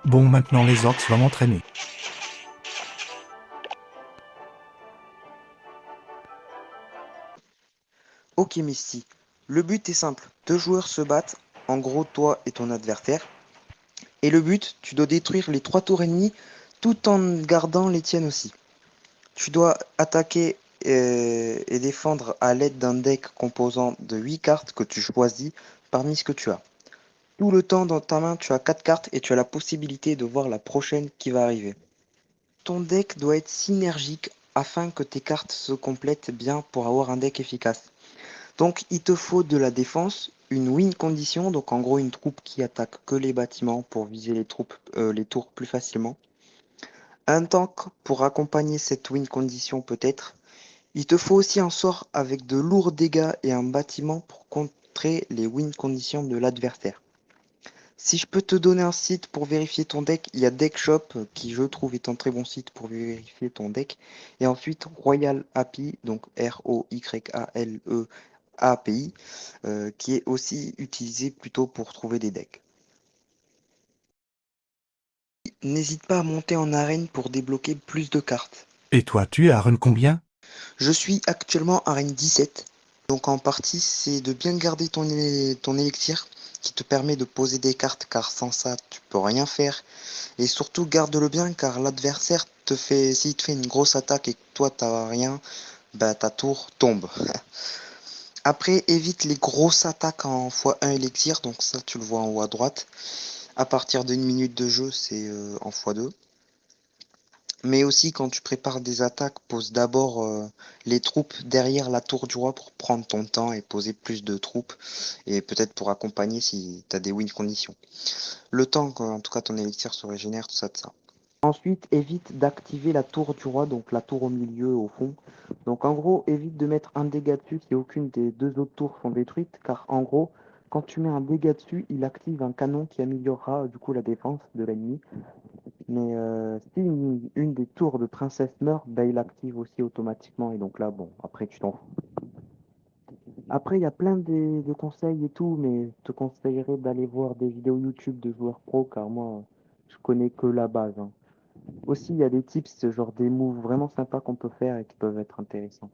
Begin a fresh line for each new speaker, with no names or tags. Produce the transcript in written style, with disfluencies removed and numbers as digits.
Bon, maintenant les orques vont m'entraîner.
Ok Misty, le but est simple. Deux joueurs se battent, en gros toi et ton adversaire. Et le but, tu dois détruire les trois tours ennemies tout en gardant les tiennes aussi. Tu dois attaquer et défendre à l'aide d'un deck composant de 8 cartes que tu choisis parmi ce que tu as. Tout le temps dans ta main, tu as 4 cartes et tu as la possibilité de voir la prochaine qui va arriver. Ton deck doit être synergique afin que tes cartes se complètent bien pour avoir un deck efficace. Donc il te faut de la défense, une win condition, donc en gros une troupe qui attaque que les bâtiments pour viser les tours plus facilement. Un tank pour accompagner cette win condition peut-être. Il te faut aussi un sort avec de lourds dégâts et un bâtiment pour contrer les win conditions de l'adversaire. Si je peux te donner un site pour vérifier ton deck, il y a Deckshop qui je trouve est un très bon site pour vérifier ton deck. Et ensuite Royal API, donc Royale API, qui est aussi utilisé plutôt pour trouver des decks. N'hésite pas à monter en arène pour débloquer plus de cartes.
Et toi, tu es à run combien?
Je suis actuellement arène 17. Donc en partie, c'est de bien garder ton élixir qui te permet de poser des cartes car sans ça, tu peux rien faire. Et surtout, garde-le bien car l'adversaire s'il te fait une grosse attaque et que toi t'as rien, bah ta tour tombe. Après, évite les grosses attaques en x1 élixir, donc ça tu le vois en haut à droite. À partir d'une minute de jeu, c'est en x2. Mais aussi, quand tu prépares des attaques, pose d'abord les troupes derrière la tour du roi pour prendre ton temps et poser plus de troupes. Et peut-être pour accompagner si tu as des win conditions. Le temps qu'en tout cas ton élixir se régénère, tout ça de ça. Ensuite, évite d'activer la tour du roi, donc la tour au milieu, au fond. Donc en gros, évite de mettre un dégât dessus si aucune des deux autres tours sont détruites, car en gros, quand tu mets un dégât dessus, il active un canon qui améliorera du coup la défense de l'ennemi. Mais si une des tours de princesse meurt, bah, il active aussi automatiquement. Et donc là, bon, après, tu t'en fous. Après, il y a plein de conseils et tout, mais je te conseillerais d'aller voir des vidéos YouTube de joueurs pro, car moi, je connais que la base, hein. Aussi, il y a des tips, genre des moves vraiment sympas qu'on peut faire et qui peuvent être intéressants.